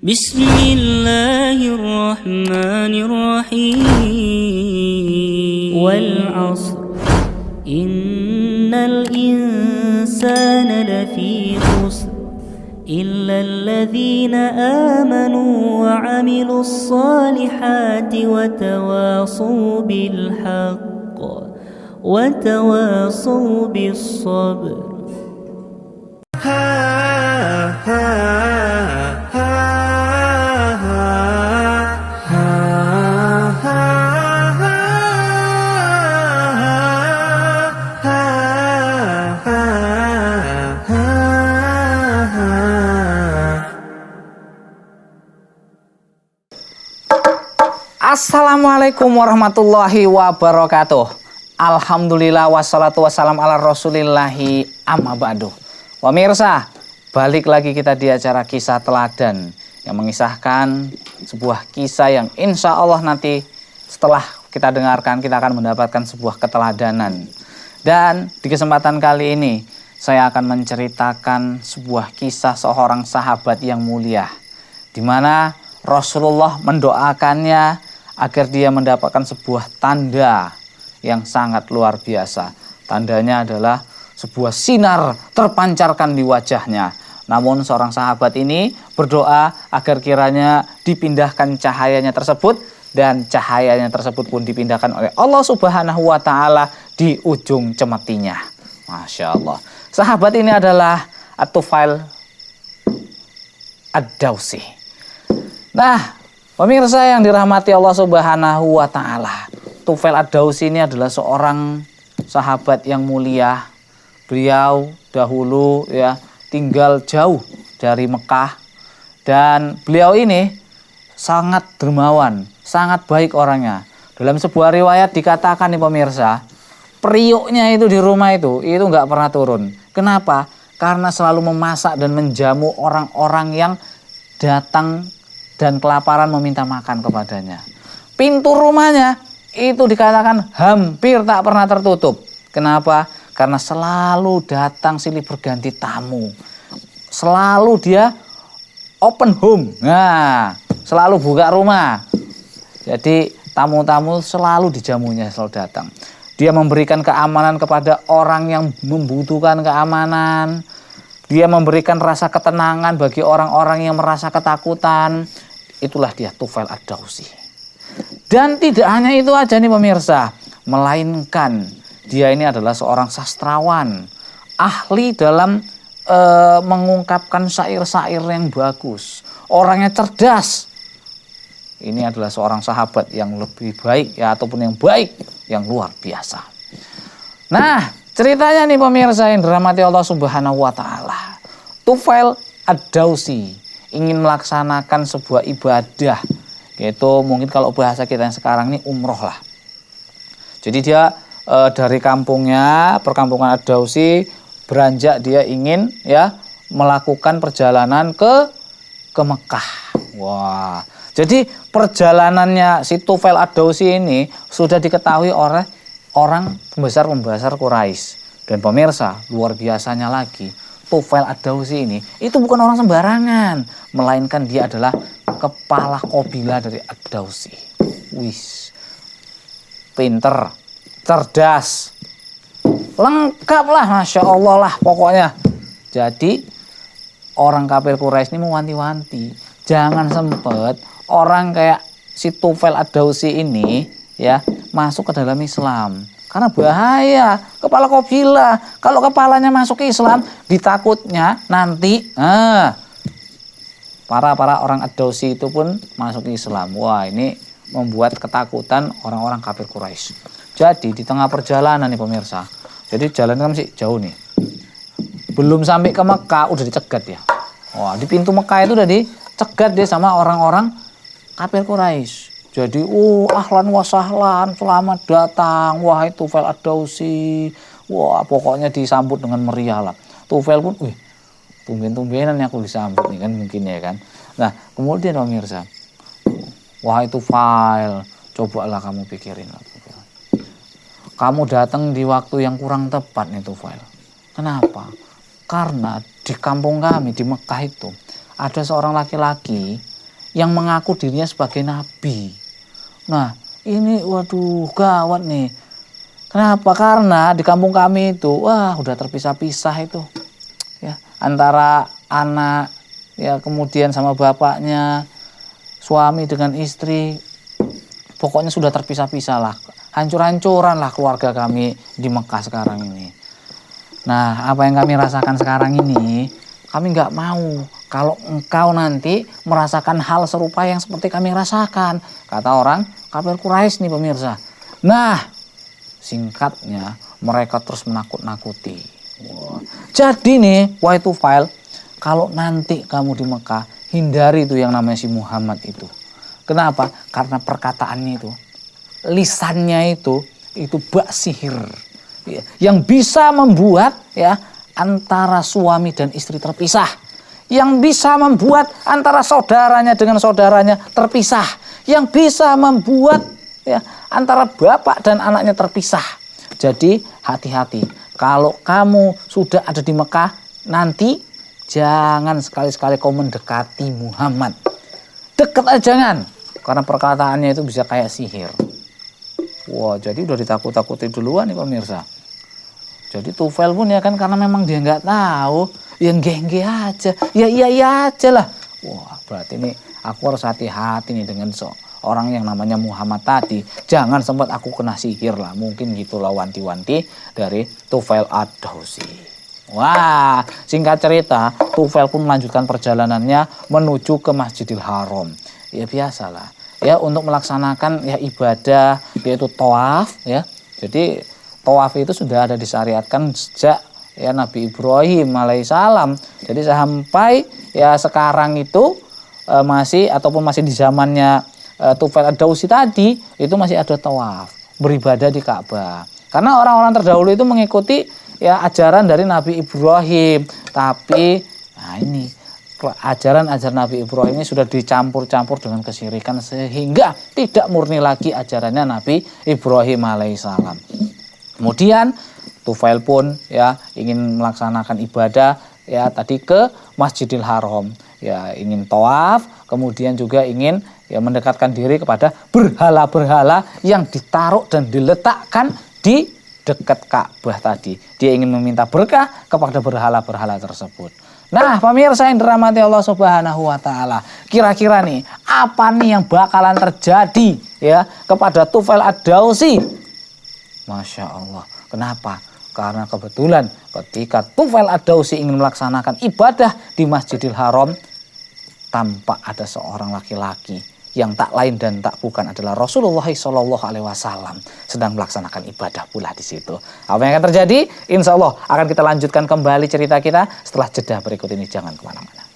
Bismillahirrahmanirrahim. Wal 'ashr. Innal insana lafi khusr illa alladhina amanu wa 'amilus salihati wa tawasaw bil haqq wa tawasaw bis sabr. Assalamualaikum warahmatullahi wabarakatuh. Alhamdulillah wassalatu wassalam ala rasulillahi amma ba'du. Pemirsa, balik lagi kita di acara kisah teladan yang mengisahkan sebuah kisah yang insya Allah nanti setelah kita dengarkan kita akan mendapatkan sebuah keteladanan. Dan di kesempatan kali ini saya akan menceritakan sebuah kisah seorang sahabat yang mulia, di mana Rasulullah mendoakannya agar dia mendapatkan sebuah tanda yang sangat luar biasa. Tandanya adalah sebuah sinar terpancarkan di wajahnya. Namun seorang sahabat ini berdoa agar kiranya dipindahkan cahayanya tersebut, dan cahayanya tersebut pun dipindahkan oleh Allah Subhanahu wa Ta'ala di ujung cemetinya. Masya Allah. Sahabat ini adalah At-Tufail Ad-Dawsi. Nah, pemirsa yang dirahmati Allah Subhanahu wa Ta'ala, Tufail Ad-Dawsi ini adalah seorang sahabat yang mulia. Beliau dahulu tinggal jauh dari Mekah, dan beliau ini sangat dermawan, sangat baik orangnya. Dalam sebuah riwayat dikatakan nih pemirsa, periuknya itu di rumah itu nggak pernah turun. Kenapa? Karena selalu memasak dan menjamu orang-orang yang datang dan kelaparan meminta makan kepadanya. Pintu rumahnya itu dikatakan hampir tak pernah tertutup. Kenapa? Karena selalu datang silih berganti tamu. Selalu dia open home. Nah, selalu buka rumah. Jadi tamu-tamu selalu dijamunya, selalu datang. Dia memberikan keamanan kepada orang yang membutuhkan keamanan. Dia memberikan rasa ketenangan bagi orang-orang yang merasa ketakutan. Itulah dia Tufail Ad-Dawsi. Dan tidak hanya itu aja nih pemirsa, melainkan dia ini adalah seorang sastrawan, ahli dalam mengungkapkan syair-syair yang bagus. Orangnya cerdas. Ini adalah seorang sahabat yang lebih baik ataupun yang baik, yang luar biasa. Nah, ceritanya nih pemirsa yang dirahmati Allah Subhanahu wa Ta'ala. Tufail Ad-Dawsi ingin melaksanakan sebuah ibadah, yaitu mungkin kalau bahasa kita yang sekarang ini umroh lah. Jadi dia dari kampungnya, perkampungan Ad-Dawsi, beranjak dia ingin melakukan perjalanan ke Mekah. Wah, jadi perjalanannya si Tufail Ad-Dawsi ini sudah diketahui oleh orang pembesar-pembesar Quraisy. Dan pemirsa, luar biasanya lagi, Tufail Ad-Dawsi ini itu bukan orang sembarangan, melainkan dia adalah kepala kabilah dari Ad-Dawsi. Wis, pinter, cerdas, lengkap lah, Masya Allah lah pokoknya. Jadi orang kafir Quraisy ini mewanti-wanti, jangan sempet orang kayak si Tufail Ad-Dawsi ini masuk ke dalam Islam. Karena bahaya, kepala kabilah. Kalau kepalanya masuk ke Islam, ditakutnya nanti para orang Ad-Dawsi itu pun masuk ke Islam. Wah, ini membuat ketakutan orang-orang kafir Quraisy. Jadi di tengah perjalanan nih pemirsa, jadi jalan kan masih jauh nih. Belum sampai ke Mekah udah dicegat ya. Wah, di pintu Mekah itu udah dicegat dia sama orang-orang kafir Quraisy. Jadi, ahlan wa sahlan, selamat datang, wahai Tufail Ad-Dawsi. Wah, pokoknya disambut dengan meriah lah. Tufail pun, tumben-tumbenan aku disambut nih kan, mungkin ya kan. Nah, kemudian pemirsa, wahai Tufail, cobalah kamu pikirin. Kamu datang di waktu yang kurang tepat nih Tufail. Kenapa? Karena di kampung kami, di Mekah itu, ada seorang laki-laki yang mengaku dirinya sebagai nabi. Nah, ini waduh gawat nih. Kenapa? Karena di kampung kami itu udah terpisah-pisah itu. Ya, antara anak ya kemudian sama bapaknya, suami dengan istri. Pokoknya sudah terpisah-pisah lah. Hancur-hancuran lah keluarga kami di Mekah sekarang ini. Nah, apa yang kami rasakan sekarang ini, kami nggak mau kalau engkau nanti merasakan hal serupa yang seperti kami rasakan. Kata orang kafir Quraisy nih pemirsa. Nah, singkatnya mereka terus menakut-nakuti. Jadi nih, wahai Tufail, kalau nanti kamu di Mekah, hindari itu yang namanya si Muhammad itu. Kenapa? Karena perkataannya itu, lisannya itu bak sihir. Yang bisa membuat ya antara suami dan istri terpisah, yang bisa membuat antara saudaranya dengan saudaranya terpisah, yang bisa membuat ya antara bapak dan anaknya terpisah. Jadi hati-hati, kalau kamu sudah ada di Mekah nanti jangan sekali-sekali kau mendekati Muhammad. Dekat aja jangan, karena perkataannya itu bisa kayak sihir. Wah, jadi udah ditakut-takuti duluan nih pemirsa. Jadi Tufail pun ya kan karena memang dia nggak tahu, yang gengge aja, ya iya aja lah. Wah, berarti nih aku harus hati-hati nih dengan orang yang namanya Muhammad tadi. Jangan sempat aku kena sihir lah, mungkin gitulah wanti-wanti dari Tufail Ad-Dausi. Wah, singkat cerita, Tufail pun melanjutkan perjalanannya menuju ke Masjidil Haram. Ya biasalah. Ya untuk melaksanakan ya ibadah yaitu tawaf ya. Jadi tawaf itu sudah ada disyariatkan sejak ya Nabi Ibrahim alaihissalam. Jadi sampai ya sekarang itu masih di zamannya Tufail Ad-Dausi tadi itu masih ada tawaf, beribadah di Ka'bah. Karena orang-orang terdahulu itu mengikuti ya ajaran dari Nabi Ibrahim. Tapi nah ini ajaran Nabi Ibrahim ini sudah dicampur-campur dengan kesyirikan sehingga tidak murni lagi ajarannya Nabi Ibrahim alaihissalam. Kemudian Tufail pun ya ingin melaksanakan ibadah ya tadi ke Masjidil Haram, ya ingin tawaf, kemudian juga ingin ya mendekatkan diri kepada berhala-berhala yang ditaruh dan diletakkan di dekat Ka'bah tadi. Dia ingin meminta berkah kepada berhala-berhala tersebut. Nah, pemirsa yang dirahmati Allah Subhanahu wa taala, kira-kira nih apa nih yang bakalan terjadi ya kepada Tufail Ad-Dausi? Masya Allah. Kenapa? Karena kebetulan ketika Tufail Ad-Dausi ingin melaksanakan ibadah di Masjidil Haram, tampak ada seorang laki-laki yang tak lain dan tak bukan adalah Rasulullah SAW sedang melaksanakan ibadah pula di situ. Apa yang akan terjadi? Insya Allah akan kita lanjutkan kembali cerita kita setelah jeda berikut ini. Jangan kemana-mana.